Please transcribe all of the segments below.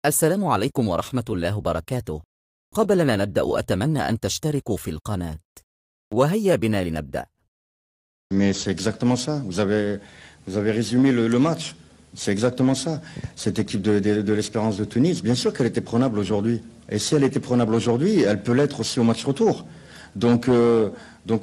السلام عليكم ورحمة الله وبركاته. قبل أن نبدأ أتمنى أن تشتركوا في القناة. وهيا بنا لنبدأ. Mais c'est exactement ça. Vous avez résumé le match. C'est exactement ça. Cette équipe de l'Espérance de Tunis, bien sûr qu'elle était prenable aujourd'hui. Et si elle était prenable aujourd'hui, elle peut l'être aussi au match retour. Donc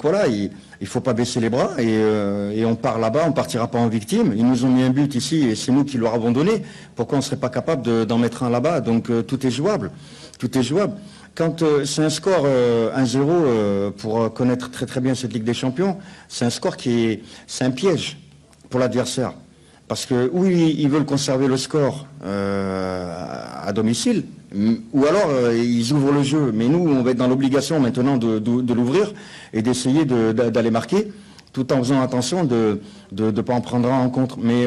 voilà, il ne faut pas baisser les bras et on part là-bas, on ne partira pas en victime. Ils nous ont mis un but ici et c'est nous qui leur avons donné. Pourquoi on ne serait pas capable d'en mettre un là-bas? Donc tout est jouable. Tout est jouable. Quand c'est un score 1-0, pour connaître très très bien cette Ligue des Champions, c'est un score c'est un piège pour l'adversaire. Parce que oui, ils veulent conserver le score à domicile, ou alors ils ouvrent le jeu. Mais nous, on va être dans l'obligation maintenant de l'ouvrir et d'essayer d'aller marquer, tout en faisant attention de ne pas en prendre un en contre. Mais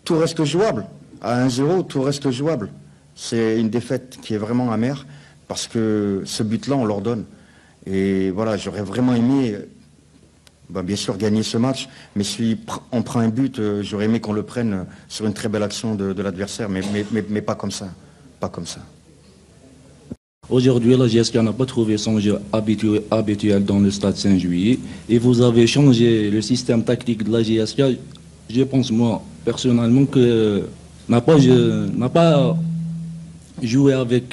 tout reste jouable. À 1-0, tout reste jouable. C'est une défaite qui est vraiment amère, parce que ce but-là, on leur donne. Et voilà, j'aurais vraiment aimé... bien sûr gagner ce match, mais si on prend un but, j'aurais aimé qu'on le prenne sur une très belle action de l'adversaire, mais pas comme ça. Pas comme ça. Aujourd'hui, la GSK n'a pas trouvé son jeu habituel dans le stade Saint-Juillet et vous avez changé le système tactique de la GSK. Je pense, moi, personnellement, que n'a pas joué avec...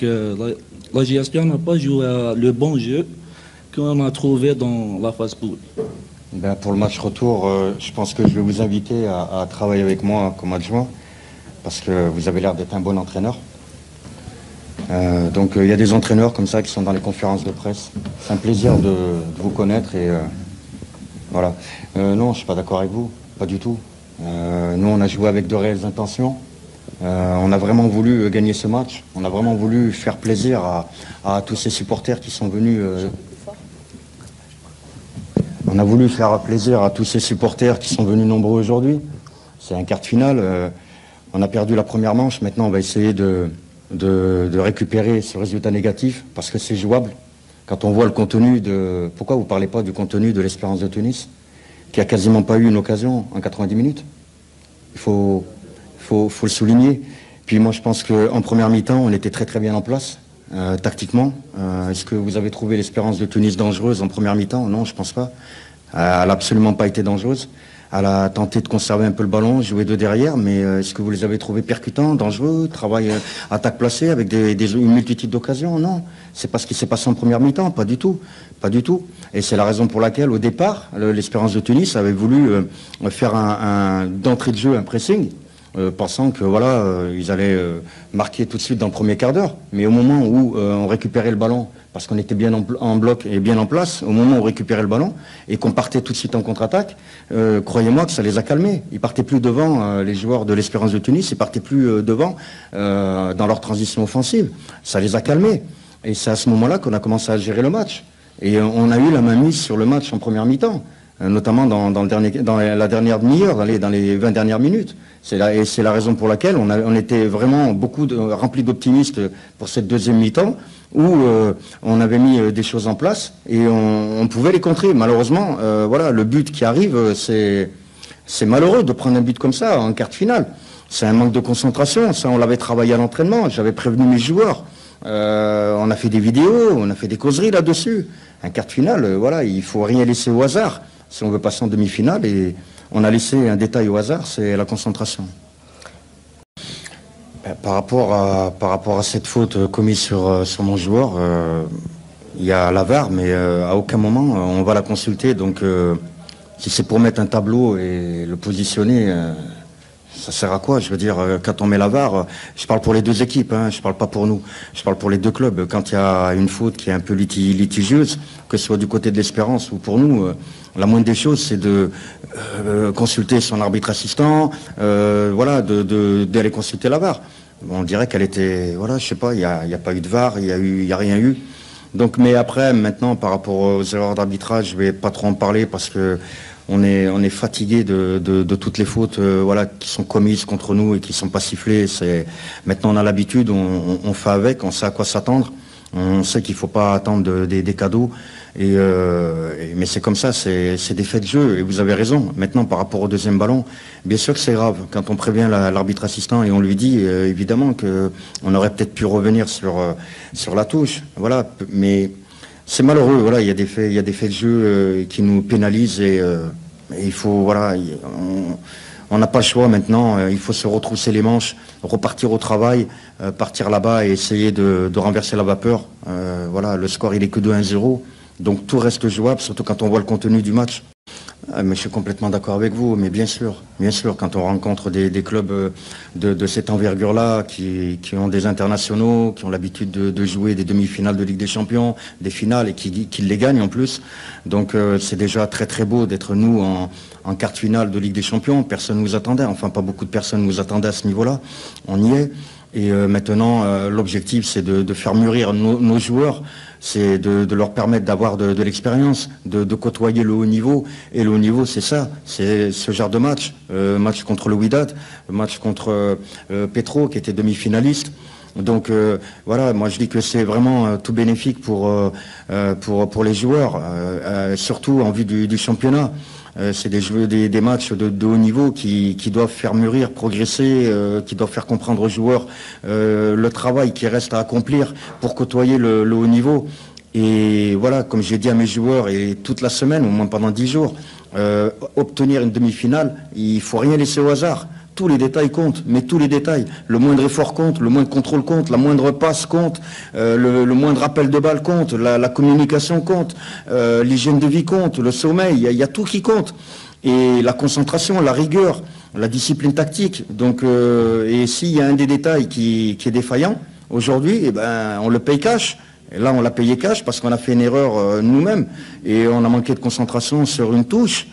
la GSK n'a pas joué le bon jeu qu'on a trouvé dans la phase poule. Pour le match retour, je pense que je vais vous inviter à travailler avec moi comme adjoint, parce que vous avez l'air d'être un bon entraîneur. Donc il y a des entraîneurs comme ça qui sont dans les conférences de presse. C'est un plaisir de vous connaître et voilà. Non, je ne suis pas d'accord avec vous, pas du tout. Nous, on a joué avec de réelles intentions. On a vraiment voulu gagner ce match. On a vraiment voulu faire plaisir à tous ces supporters qui sont venus... On a voulu faire plaisir à tous ces supporters qui sont venus nombreux aujourd'hui. C'est un quart de finale. On a perdu la première manche. Maintenant, on va essayer de récupérer ce résultat négatif parce que c'est jouable. Quand on voit le contenu de... Pourquoi vous ne parlez pas du contenu de l'Espérance de Tunis, qui a quasiment pas eu une occasion en 90 minutes? Il faut le souligner. Puis moi, je pense qu'en première mi-temps, on était très très bien en place. Tactiquement, est-ce que vous avez trouvé l'Espérance de Tunis dangereuse en première mi-temps? Non, je pense pas. Elle n'a absolument pas été dangereuse. Elle a tenté de conserver un peu le ballon, jouer de derrière, mais est-ce que vous les avez trouvés percutants, dangereux, travail, attaque placée avec une multitude d'occasions? Non, c'est pas ce qui s'est passé en première mi-temps, pas du tout, pas du tout. Et c'est la raison pour laquelle, au départ, l'Espérance de Tunis avait voulu faire d'entrée de jeu un pressing. Pensant que voilà, ils allaient marquer tout de suite dans le premier quart d'heure. Mais au moment où on récupérait le ballon, parce qu'on était bien en bloc et bien en place, au moment où on récupérait le ballon et qu'on partait tout de suite en contre-attaque, croyez-moi que ça les a calmés. Ils partaient plus devant, les joueurs de l'Espérance de Tunis, ils partaient plus devant dans leur transition offensive. Ça les a calmés. Et c'est à ce moment-là qu'on a commencé à gérer le match. Et on a eu la main mise sur le match en première mi-temps, notamment dans la dernière demi-heure, dans les 20 dernières minutes. C'est la raison pour laquelle on était vraiment remplis d'optimistes pour cette deuxième mi-temps, où on avait mis des choses en place et on pouvait les contrer. Malheureusement, voilà, le but qui arrive, c'est malheureux de prendre un but comme ça en quart de finale. C'est un manque de concentration. Ça, on l'avait travaillé à l'entraînement. J'avais prévenu mes joueurs. On a fait des vidéos, on a fait des causeries là-dessus. Un quart de finale, voilà, il faut rien laisser au hasard si on veut passer en demi-finale. Et on a laissé un détail au hasard, c'est la concentration. Par rapport à cette faute commise sur mon joueur, il y a la VAR, mais à aucun moment on va la consulter. Donc si c'est pour mettre un tableau et le positionner, ça sert à quoi? Je veux dire, quand on met la VAR, je parle pour les deux équipes, hein, je parle pas pour nous, je parle pour les deux clubs. Quand il y a une faute qui est un peu litigieuse, que ce soit du côté de l'Espérance ou pour nous, la moindre des choses, c'est de consulter son arbitre assistant, voilà, d'aller consulter la VAR. On dirait qu'elle était, voilà, je sais pas, il y a pas eu de VAR, il y a rien eu. Donc, mais après, maintenant, par rapport aux erreurs d'arbitrage, je vais pas trop en parler parce que on est fatigué de toutes les fautes voilà, qui sont commises contre nous et qui ne sont pas sifflées. Maintenant, on a l'habitude, on fait avec, on sait à quoi s'attendre. On sait qu'il ne faut pas attendre des cadeaux. Mais c'est comme ça, c'est des faits de jeu. Et vous avez raison. Maintenant, par rapport au deuxième ballon, bien sûr que c'est grave. Quand on prévient l'arbitre assistant et on lui dit, évidemment, qu'on aurait peut-être pu revenir sur la touche. Voilà. Mais c'est malheureux. Voilà, il y a des faits de jeu qui nous pénalisent et il faut, voilà, on n'a pas le choix maintenant. Il faut se retrousser les manches, repartir au travail, partir là-bas et essayer de renverser la vapeur. Voilà, le score il est que de 1-0. Donc tout reste jouable, surtout quand on voit le contenu du match. Mais je suis complètement d'accord avec vous, mais bien sûr, quand on rencontre des clubs de cette envergure-là, qui ont des internationaux, qui ont l'habitude de jouer des demi-finales de Ligue des Champions, des finales, et qui les gagnent en plus. Donc c'est déjà très très beau d'être nous en quart de finale de Ligue des Champions. Personne ne nous attendait, enfin pas beaucoup de personnes nous attendaient à ce niveau-là. On y est. Et maintenant, l'objectif, c'est de faire mûrir nos joueurs, c'est de leur permettre d'avoir de l'expérience, de côtoyer le haut niveau. Et le haut niveau, c'est ça, c'est ce genre de match. Match contre le Wydad, match contre Petro, qui était demi-finaliste. Donc voilà, moi je dis que c'est vraiment tout bénéfique pour les joueurs, surtout en vue du championnat. C'est des matchs de haut niveau qui doivent faire mûrir, progresser, qui doivent faire comprendre aux joueurs le travail qui reste à accomplir pour côtoyer le haut niveau. Et voilà, comme j'ai dit à mes joueurs, et toute la semaine, au moins pendant 10 jours, obtenir une demi-finale, il ne faut rien laisser au hasard. Tous les détails comptent, mais tous les détails. Le moindre effort compte, le moindre contrôle compte, la moindre passe compte, le moindre appel de balle compte, la communication compte, l'hygiène de vie compte, le sommeil, il y a tout qui compte. Et la concentration, la rigueur, la discipline tactique. Donc, et s'il y a un des détails qui est défaillant, aujourd'hui, eh ben, on le paye cash. Et là, on l'a payé cash parce qu'on a fait une erreur nous-mêmes et on a manqué de concentration sur une touche.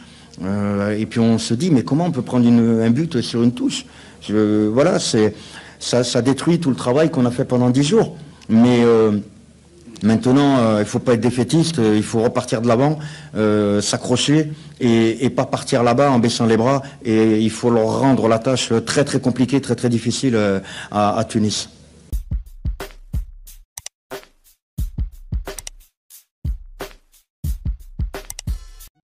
Et puis on se dit, mais comment on peut prendre un but sur une touche? Voilà, ça détruit tout le travail qu'on a fait pendant 10 jours. Mais maintenant, il ne faut pas être défaitiste, il faut repartir de l'avant, s'accrocher et pas partir là-bas en baissant les bras. Et il faut leur rendre la tâche très très compliquée, très très difficile à Tunis.